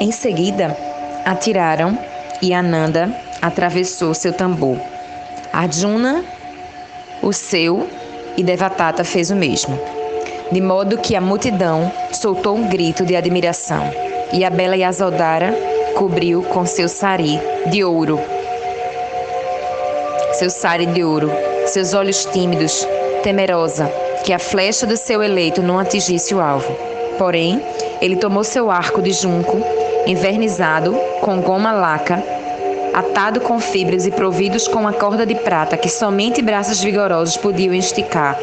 Em seguida, atiraram e Ananda atravessou seu tambor. Arjuna o seu e Devadatta fez o mesmo. De modo que a multidão soltou um grito de admiração e a bela Yasodhara cobriu com seu sari de ouro. Seus olhos tímidos, temerosa, que a flecha do seu eleito não atingisse o alvo. Porém, ele tomou seu arco de junco, envernizado com goma laca, atado com fibras e providos com uma corda de prata que somente braços vigorosos podiam esticar.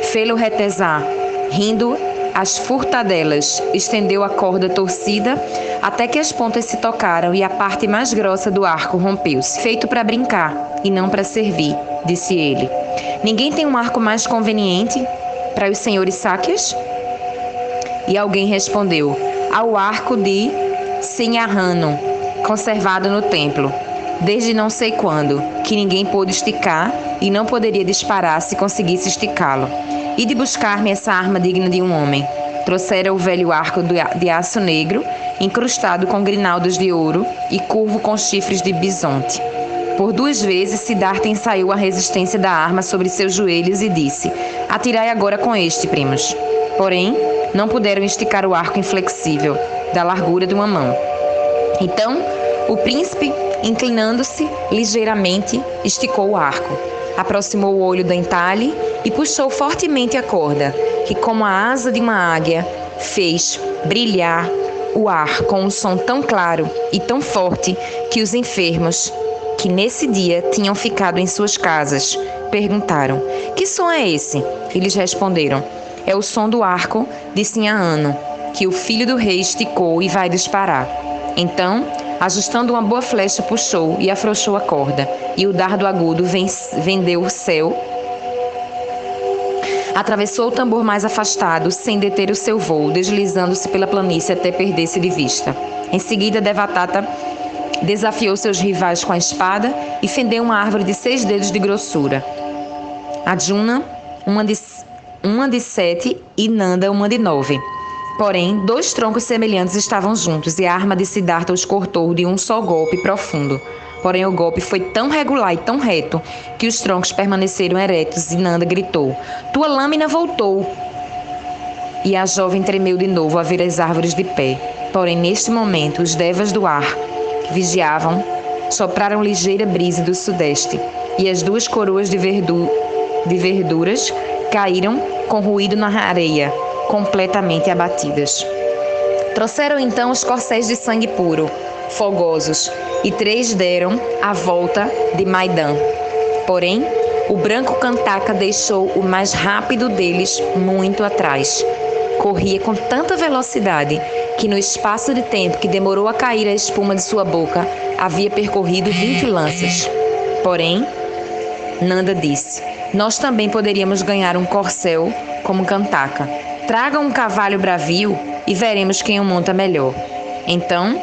Fê-lo retesar, rindo as furtadelas, estendeu a corda torcida até que as pontas se tocaram e a parte mais grossa do arco rompeu-se. Feito para brincar e não para servir, disse ele. Ninguém tem um arco mais conveniente para os senhores Sakyas? E alguém respondeu, ao arco de Sinhahano, conservado no templo, desde não sei quando, que ninguém pôde esticar e não poderia disparar se conseguisse esticá-lo. E de buscar-me essa arma digna de um homem. Trouxeram o velho arco de aço negro, incrustado com grinaldos de ouro e curvo com chifres de bisonte. Por 2 vezes, Siddhartha ensaiou a resistência da arma sobre seus joelhos e disse, atirai agora com este, primos. Porém, não puderam esticar o arco inflexível, da largura de uma mão. Então, o príncipe, inclinando-se ligeiramente, esticou o arco, aproximou o olho do entalhe e puxou fortemente a corda, que como a asa de uma águia, fez brilhar o ar com um som tão claro e tão forte que os enfermos, que nesse dia tinham ficado em suas casas, perguntaram, que som é esse? Eles responderam, é o som do arco de Sinhahano, que o filho do rei esticou e vai disparar. Então, ajustando uma boa flecha, puxou e afrouxou a corda, e o dardo agudo vendeu o céu, atravessou o tambor mais afastado, sem deter o seu voo, deslizando-se pela planície até perder-se de vista. Em seguida, Devadatta desafiou seus rivais com a espada e fendeu uma árvore de 6 dedos de grossura. Arjuna, uma de 7 e Nanda, uma de 9. Porém, 2 troncos semelhantes estavam juntos e a arma de Siddhartha os cortou de um só golpe profundo. Porém, o golpe foi tão regular e tão reto que os troncos permaneceram eretos e Nanda gritou, tua lâmina voltou! E a jovem tremeu de novo a ver as árvores de pé. Porém, neste momento, os devas do ar, que vigiavam, sopraram ligeira brisa do sudeste e as 2 coroas de verduras caíram com ruído na areia, completamente abatidas. Trouxeram então os corcéis de sangue puro, fogosos, e 3 deram a volta de Maidan. Porém, o branco Kantaka deixou o mais rápido deles muito atrás. Corria com tanta velocidade que no espaço de tempo que demorou a cair a espuma de sua boca, havia percorrido 20 lanças. Porém, Nanda disse, nós também poderíamos ganhar um corcel como Kantaka. Tragam um cavalo bravio e veremos quem o monta melhor. Então,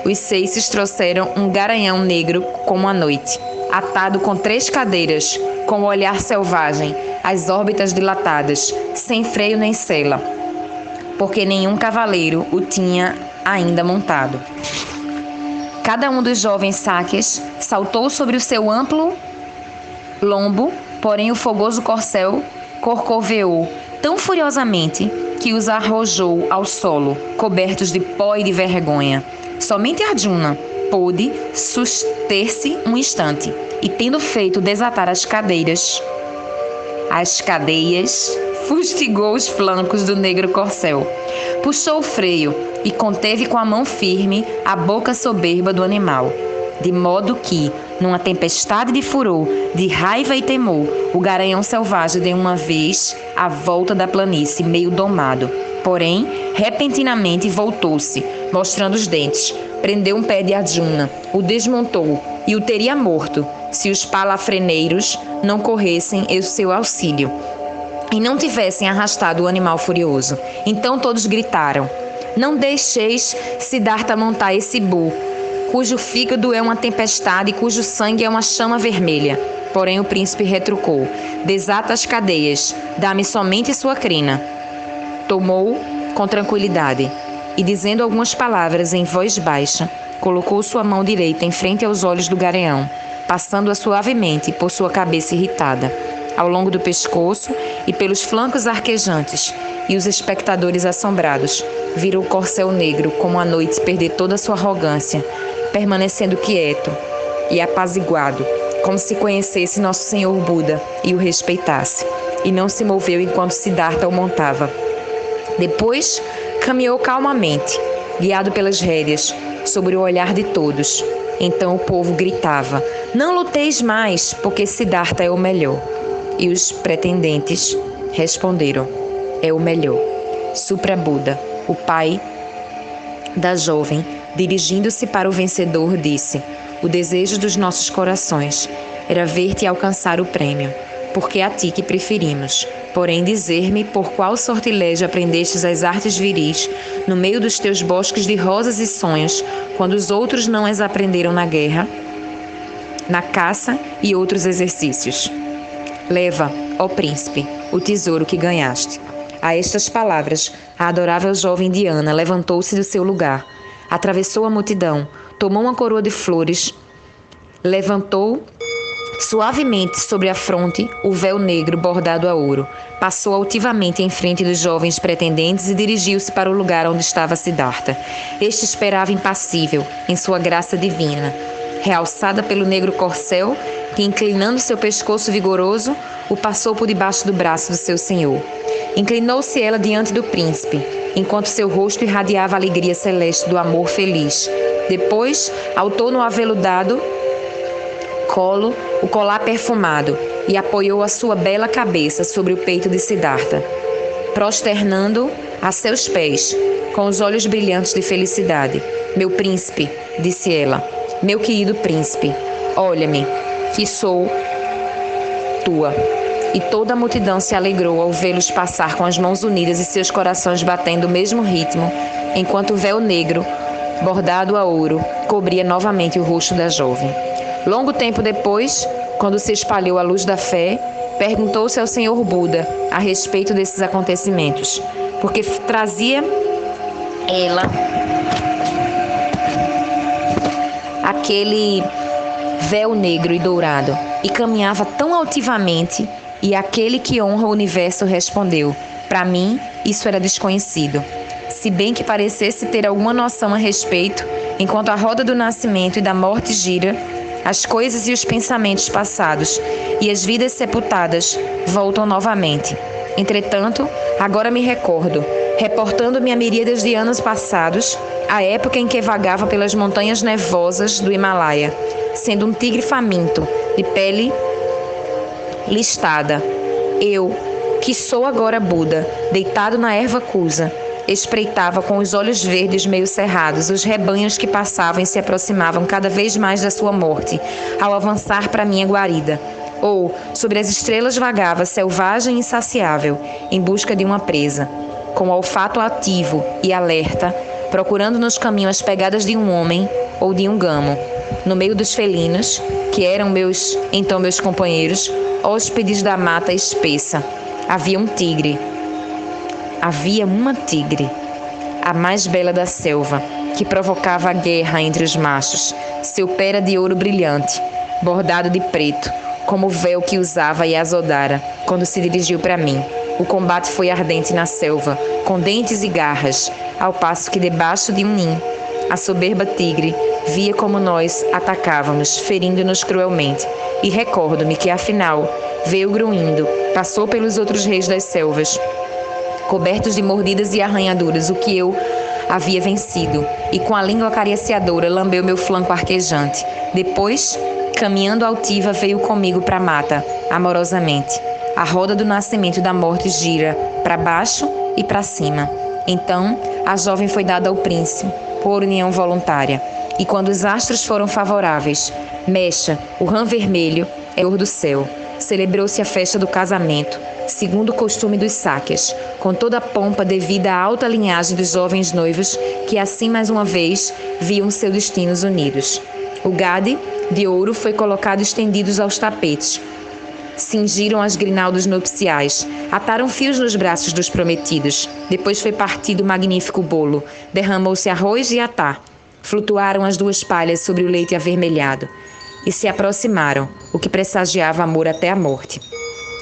os seises trouxeram um garanhão negro como a noite, atado com 3 cadeiras, com o olhar selvagem, as órbitas dilatadas, sem freio nem sela, porque nenhum cavaleiro o tinha ainda montado. Cada um dos jovens Sakyas saltou sobre o seu amplo lombo, porém o fogoso corcel corcoveou tão furiosamente que os arrojou ao solo, cobertos de pó e de vergonha. Somente Arjuna pôde suster-se um instante e, tendo feito desatar as cadeias, fustigou os flancos do negro corcel. Puxou o freio e conteve com a mão firme a boca soberba do animal, de modo que, numa tempestade de furor, de raiva e temor, o garanhão selvagem deu uma vez a volta da planície, meio domado. Porém, repentinamente voltou-se, mostrando os dentes, prendeu um pé de Arjuna, o desmontou e o teria morto, se os palafreneiros não corressem em seu auxílio e não tivessem arrastado o animal furioso. Então todos gritaram, não deixeis Siddhartha montar esse bu, cujo fígado é uma tempestade e cujo sangue é uma chama vermelha. Porém o príncipe retrucou, desata as cadeias, dá-me somente sua crina. Tomou com tranquilidade. e, dizendo algumas palavras em voz baixa, colocou sua mão direita em frente aos olhos do Gareão, passando-a suavemente por sua cabeça irritada, ao longo do pescoço e pelos flancos arquejantes, e os espectadores assombrados viram o corcel negro como a noite perder toda a sua arrogância, permanecendo quieto e apaziguado, como se conhecesse Nosso Senhor Buda e o respeitasse, e não se moveu enquanto Siddhartha o montava. Depois, caminhou calmamente, guiado pelas rédeas, sobre o olhar de todos. Então o povo gritava: "Não luteis mais, porque Siddhartha é o melhor." E os pretendentes responderam: "É o melhor." Supra Buda, o pai da jovem, dirigindo-se para o vencedor, disse: "O desejo dos nossos corações era ver-te alcançar o prêmio, porque a ti que preferimos. Porém, dizer-me por qual sortilégio aprendestes as artes viris, no meio dos teus bosques de rosas e sonhos, quando os outros não as aprenderam na guerra, na caça e outros exercícios. Leva, ó príncipe, o tesouro que ganhaste." A estas palavras, a adorável jovem Diana levantou-se do seu lugar, atravessou a multidão, tomou uma coroa de flores, levantou suavemente sobre a fronte o véu negro bordado a ouro, passou altivamente em frente dos jovens pretendentes e dirigiu-se para o lugar onde estava Siddhartha. Este esperava impassível, em sua graça divina, realçada pelo negro corcel, que, inclinando seu pescoço vigoroso, o passou por debaixo do braço do seu senhor. Inclinou-se ela diante do príncipe, enquanto seu rosto irradiava a alegria celeste do amor feliz. Depois, altou no aveludado colo o colar perfumado e apoiou a sua bela cabeça sobre o peito de Siddhartha, prosternando a seus pés, com os olhos brilhantes de felicidade. "Meu príncipe", disse ela, "meu querido príncipe, olha-me, que sou tua." E toda a multidão se alegrou ao vê-los passar com as mãos unidas e seus corações batendo o mesmo ritmo, enquanto o véu negro, bordado a ouro, cobria novamente o rosto da jovem. Longo tempo depois, quando se espalhou a luz da fé, perguntou-se ao Senhor Buda a respeito desses acontecimentos, porque trazia ela aquele véu negro e dourado e caminhava tão altivamente, e aquele que honra o universo respondeu: "Para mim, isso era desconhecido." Se bem que parecesse ter alguma noção a respeito, enquanto a roda do nascimento e da morte gira, as coisas e os pensamentos passados e as vidas sepultadas voltam novamente. Entretanto, agora me recordo, reportando-me a miríadas de anos passados, a época em que vagava pelas montanhas nevosas do Himalaia, sendo um tigre faminto, de pele listada. Eu, que sou agora Buda, deitado na erva cusa, espreitava com os olhos verdes meio cerrados os rebanhos que passavam e se aproximavam cada vez mais da sua morte, ao avançar para minha guarida. Ou, sobre as estrelas vagava, selvagem e insaciável, em busca de uma presa, com o olfato ativo e alerta, procurando nos caminhos as pegadas de um homem ou de um gamo. No meio dos felinos, que eram meus companheiros, hóspedes da mata espessa, havia uma tigre, a mais bela da selva, que provocava a guerra entre os machos. Seu pé era de ouro brilhante, bordado de preto, como o véu que usava Yasodhara quando se dirigiu para mim. O combate foi ardente na selva, com dentes e garras, ao passo que debaixo de um ninho, a soberba tigre via como nós atacávamos, ferindo-nos cruelmente. E recordo-me que, afinal, veio gruindo, passou pelos outros reis das selvas, cobertos de mordidas e arranhaduras, o que eu havia vencido, e com a língua acariciadora lambeu meu flanco arquejante. Depois, caminhando altiva, veio comigo para a mata, amorosamente. A roda do nascimento e da morte gira para baixo e para cima. Então, a jovem foi dada ao príncipe, por união voluntária. E quando os astros foram favoráveis, Mecha, o rã vermelho, é o do céu. Celebrou-se a festa do casamento, segundo o costume dos Sáquias, com toda a pompa devida à alta linhagem dos jovens noivos, que assim mais uma vez viam seus destinos unidos. O gade de ouro foi colocado estendidos aos tapetes, cingiram as grinaldas nupciais, ataram fios nos braços dos prometidos. Depois foi partido o magnífico bolo, derramou-se arroz e atá. Flutuaram as duas palhas sobre o leite avermelhado e se aproximaram, o que pressagiava amor até a morte.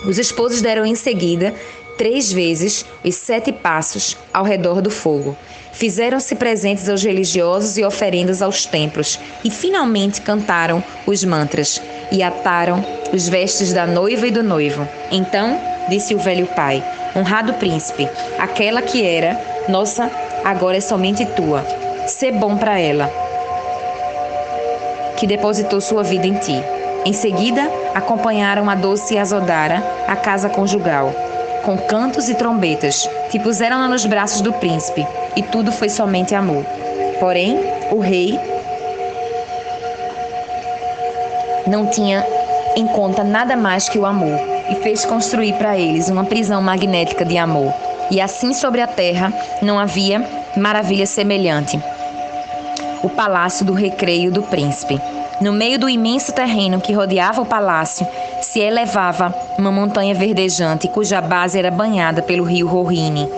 Os esposos deram em seguida 3 vezes os 7 passos ao redor do fogo. Fizeram-se presentes aos religiosos e oferendas aos templos, e finalmente cantaram os mantras e ataram os vestes da noiva e do noivo. Então, disse o velho pai: honrado príncipe, aquela que era nossa agora é somente tua. Sê bom para ela, que depositou sua vida em ti. Em seguida, acompanharam a doce Yasodhara à casa conjugal, com cantos e trombetas, que puseram-na nos braços do príncipe, e tudo foi somente amor. Porém, o rei não tinha em conta nada mais que o amor, e fez construir para eles uma prisão magnética de amor. E assim sobre a terra não havia maravilha semelhante. O palácio do recreio do príncipe. No meio do imenso terreno que rodeava o palácio, se elevava uma montanha verdejante, cuja base era banhada pelo rio Rohini,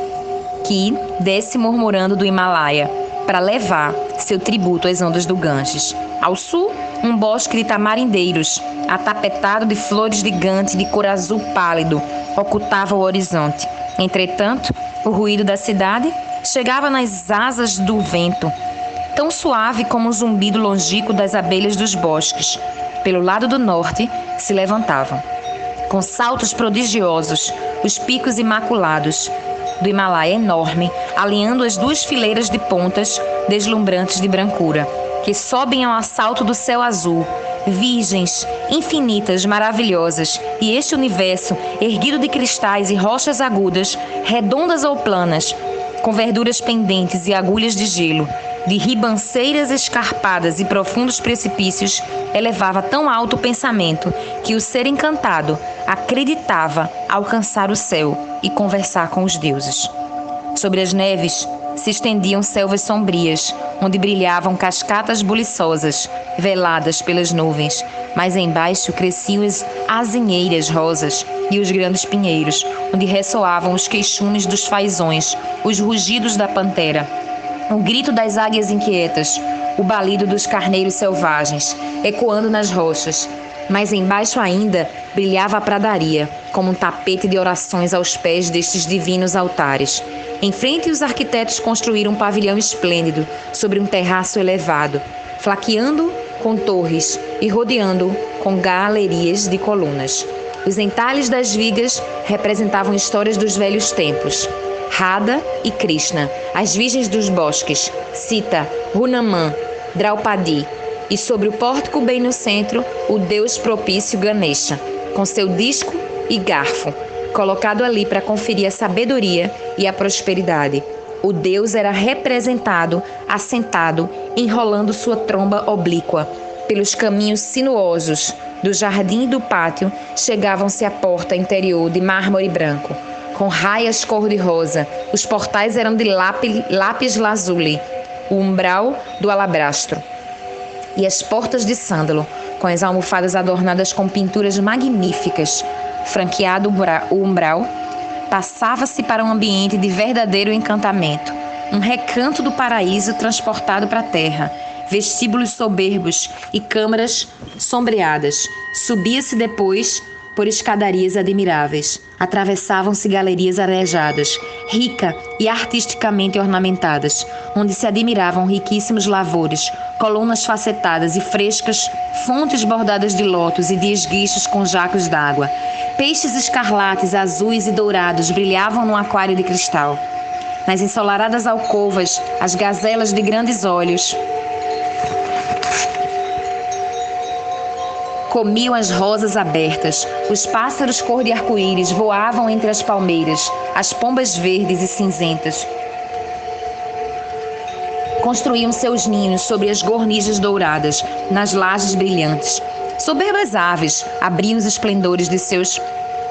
que desce murmurando do Himalaia, para levar seu tributo às ondas do Ganges. Ao sul, um bosque de tamarindeiros, atapetado de flores de gante de cor azul pálido, ocultava o horizonte. Entretanto, o ruído da cidade chegava nas asas do vento, tão suave como o zumbido longínquo das abelhas dos bosques. Pelo lado do norte se levantavam, com saltos prodigiosos, os picos imaculados do Himalaia enorme, alinhando as 2 fileiras de pontas deslumbrantes de brancura, que sobem ao assalto do céu azul, virgens, infinitas, maravilhosas, e este universo, erguido de cristais e rochas agudas, redondas ou planas, com verduras pendentes e agulhas de gelo, de ribanceiras escarpadas e profundos precipícios, elevava tão alto o pensamento que o ser encantado acreditava alcançar o céu e conversar com os deuses. Sobre as neves se estendiam selvas sombrias, onde brilhavam cascatas buliçosas, veladas pelas nuvens, mas embaixo cresciam as azinheiras rosas e os grandes pinheiros, onde ressoavam os queixumes dos fazões, os rugidos da pantera, o grito das águias inquietas, o balido dos carneiros selvagens, ecoando nas rochas. Mas embaixo ainda brilhava a pradaria, como um tapete de orações aos pés destes divinos altares. Em frente, os arquitetos construíram um pavilhão esplêndido sobre um terraço elevado, flaqueando com torres e rodeando com galerias de colunas. Os entalhes das vigas representavam histórias dos velhos tempos. Radha e Krishna, as virgens dos bosques, Sita, Hanuman, Draupadi, e sobre o pórtico bem no centro, o deus propício Ganesha, com seu disco e garfo, colocado ali para conferir a sabedoria e a prosperidade. O deus era representado assentado, enrolando sua tromba oblíqua. Pelos caminhos sinuosos do jardim e do pátio, chegavam-se à porta interior de mármore branco, com raias cor-de-rosa. Os portais eram de lápis lazuli, o umbral do alabastro, e as portas de sândalo, com as almofadas adornadas com pinturas magníficas. Franqueado o umbral, passava-se para um ambiente de verdadeiro encantamento, um recanto do paraíso transportado para a terra, vestíbulos soberbos e câmaras sombreadas. Subia-se depois por escadarias admiráveis. Atravessavam-se galerias arejadas, rica e artisticamente ornamentadas, onde se admiravam riquíssimos lavores, colunas facetadas e frescas, fontes bordadas de lótus e de esguichos com jacos d'água. Peixes escarlates, azuis e dourados brilhavam num aquário de cristal. Nas ensolaradas alcovas, as gazelas de grandes olhos comiam as rosas abertas, os pássaros cor de arco-íris voavam entre as palmeiras, as pombas verdes e cinzentas construíam seus ninhos sobre as gornijas douradas, nas lajes brilhantes. Soberbas aves abriam os esplendores de seus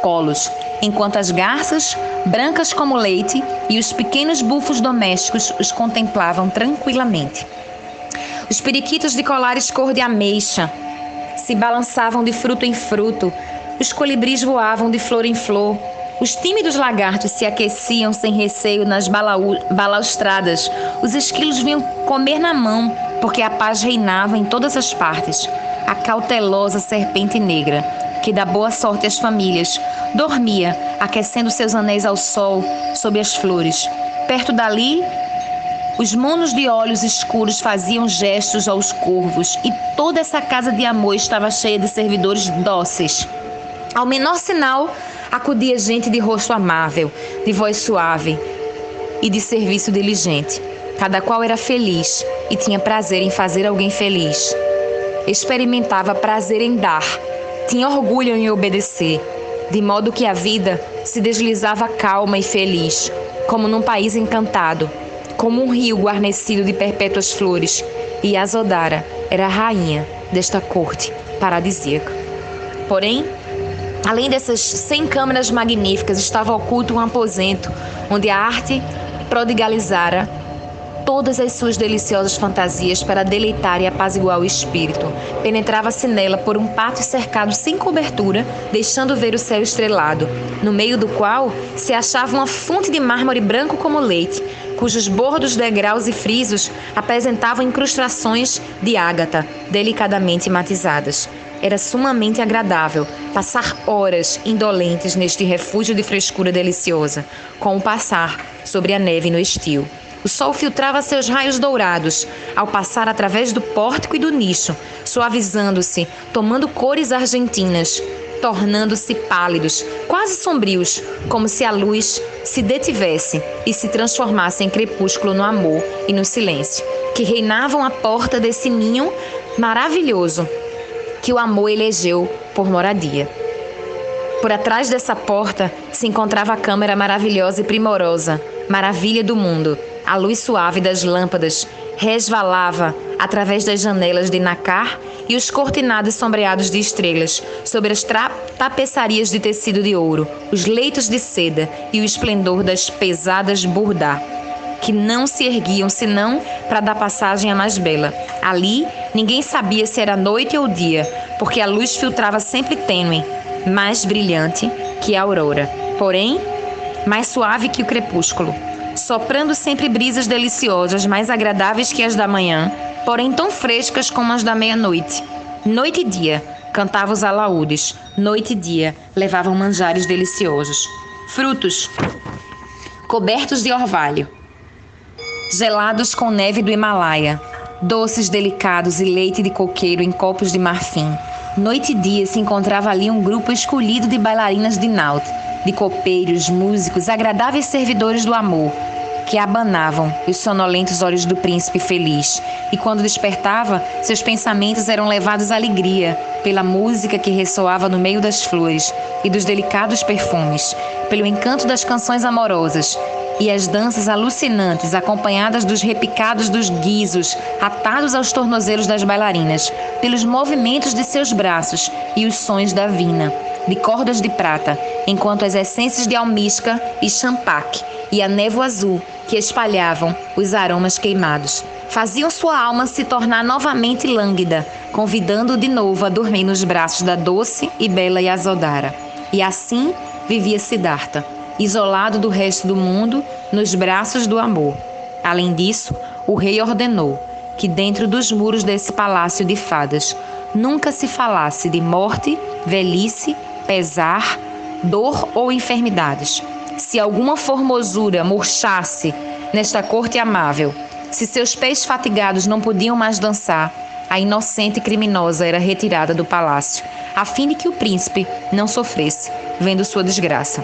colos, enquanto as garças, brancas como leite, e os pequenos búfalos domésticos os contemplavam tranquilamente. Os periquitos de colares cor de ameixa se balançavam de fruto em fruto, os colibris voavam de flor em flor, os tímidos lagartos se aqueciam sem receio nas balaustradas, os esquilos vinham comer na mão, porque a paz reinava em todas as partes. A cautelosa serpente negra, que dá boa sorte às famílias, dormia, aquecendo seus anéis ao sol, sob as flores. Perto dali, os monos de olhos escuros faziam gestos aos corvos, e toda essa casa de amor estava cheia de servidores dóceis. Ao menor sinal, acudia gente de rosto amável, de voz suave e de serviço diligente. Cada qual era feliz e tinha prazer em fazer alguém feliz. Experimentava prazer em dar, tinha orgulho em obedecer, de modo que a vida se deslizava calma e feliz, como num país encantado, como um rio guarnecido de perpétuas flores, e Yasodhara era a rainha desta corte paradisíaca. Porém, além dessas 100 câmaras magníficas, estava oculto um aposento, onde a arte prodigalizara todas as suas deliciosas fantasias para deleitar e apaziguar o espírito. Penetrava-se nela por um pátio cercado sem cobertura, deixando ver o céu estrelado, no meio do qual se achava uma fonte de mármore branco como leite, cujos bordos, degraus e frisos apresentavam incrustações de ágata, delicadamente matizadas. Era sumamente agradável passar horas indolentes neste refúgio de frescura deliciosa, como passar sobre a neve no estio. O sol filtrava seus raios dourados ao passar através do pórtico e do nicho, suavizando-se, tomando cores argentinas, tornando-se pálidos, quase sombrios, como se a luz se detivesse e se transformasse em crepúsculo no amor e no silêncio, que reinavam à porta desse ninho maravilhoso que o amor elegeu por moradia. Por atrás dessa porta se encontrava a câmara maravilhosa e primorosa, maravilha do mundo. A luz suave das lâmpadas resvalava através das janelas de nacar e os cortinados sombreados de estrelas, sobre as tapeçarias de tecido de ouro, os leitos de seda e o esplendor das pesadas burdá, que não se erguiam senão para dar passagem à mais bela. Ali, ninguém sabia se era noite ou dia, porque a luz filtrava sempre tênue, mais brilhante que a aurora, porém, mais suave que o crepúsculo, soprando sempre brisas deliciosas, mais agradáveis que as da manhã, porém tão frescas como as da meia-noite. Noite e dia, cantavam os alaúdes, noite e dia, levavam manjares deliciosos. Frutos, cobertos de orvalho, gelados com neve do Himalaia, doces delicados e leite de coqueiro em copos de marfim. Noite e dia se encontrava ali um grupo escolhido de bailarinas de naut, de copeiros, músicos, agradáveis servidores do amor, que abanavam os sonolentos olhos do príncipe feliz, e quando despertava, seus pensamentos eram levados à alegria, pela música que ressoava no meio das flores e dos delicados perfumes, pelo encanto das canções amorosas, e as danças alucinantes, acompanhadas dos repicados dos guizos, atados aos tornozelos das bailarinas, pelos movimentos de seus braços e os sons da vina, de cordas de prata, enquanto as essências de almíscar e champaque e a névoa azul que espalhavam os aromas queimados faziam sua alma se tornar novamente lânguida, convidando-o de novo a dormir nos braços da doce e bela Yasodhara. E assim vivia Siddhartha, isolado do resto do mundo, nos braços do amor. Além disso, o rei ordenou que dentro dos muros desse palácio de fadas nunca se falasse de morte, velhice, pesar, dor ou enfermidades. Se alguma formosura murchasse nesta corte amável, se seus pés fatigados não podiam mais dançar, a inocente criminosa era retirada do palácio, a fim de que o príncipe não sofresse, vendo sua desgraça.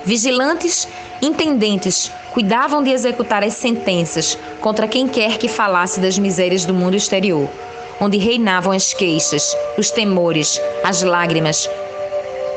Vigilantes, intendentes, cuidavam de executar as sentenças contra quem quer que falasse das misérias do mundo exterior, onde reinavam as queixas, os temores, as lágrimas,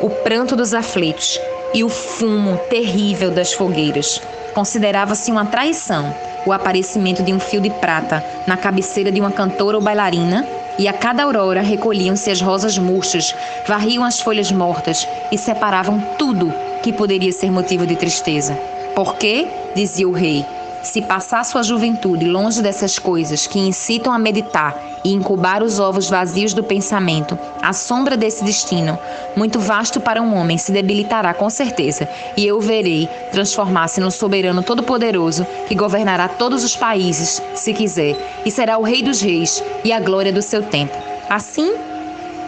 o pranto dos aflitos e o fumo terrível das fogueiras. Considerava-se uma traição o aparecimento de um fio de prata na cabeceira de uma cantora ou bailarina, e a cada aurora recolhiam-se as rosas murchas, varriam as folhas mortas e separavam tudo que poderia ser motivo de tristeza. Porque, dizia o rei, se passar sua juventude longe dessas coisas que incitam a meditar e incubar os ovos vazios do pensamento, a sombra desse destino, muito vasto para um homem, se debilitará com certeza, e eu o verei transformar-se no soberano todo-poderoso que governará todos os países, se quiser, e será o rei dos reis e a glória do seu tempo. Assim,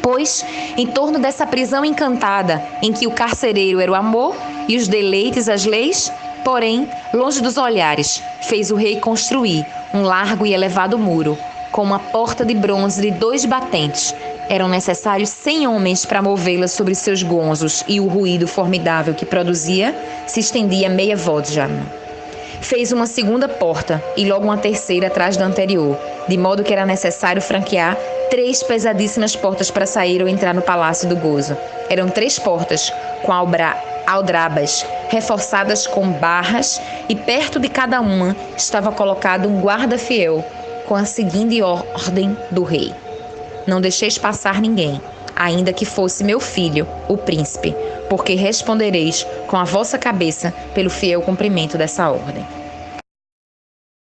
pois, em torno dessa prisão encantada, em que o carcereiro era o amor e os deleites as leis, porém, longe dos olhares, fez o rei construir um largo e elevado muro, com uma porta de bronze de 2 batentes. Eram necessários 100 homens para movê-la sobre seus gonzos, e o ruído formidável que produzia se estendia meia vodja. Fez uma segunda porta e logo uma terceira atrás da anterior, de modo que era necessário franquear 3 pesadíssimas portas para sair ou entrar no Palácio do Gozo. Eram 3 portas com aldrabas reforçadas com barras, e perto de cada uma estava colocado um guarda fiel, com a seguinte ordem do rei: não deixeis passar ninguém, ainda que fosse meu filho, o príncipe, porque respondereis com a vossa cabeça pelo fiel cumprimento dessa ordem.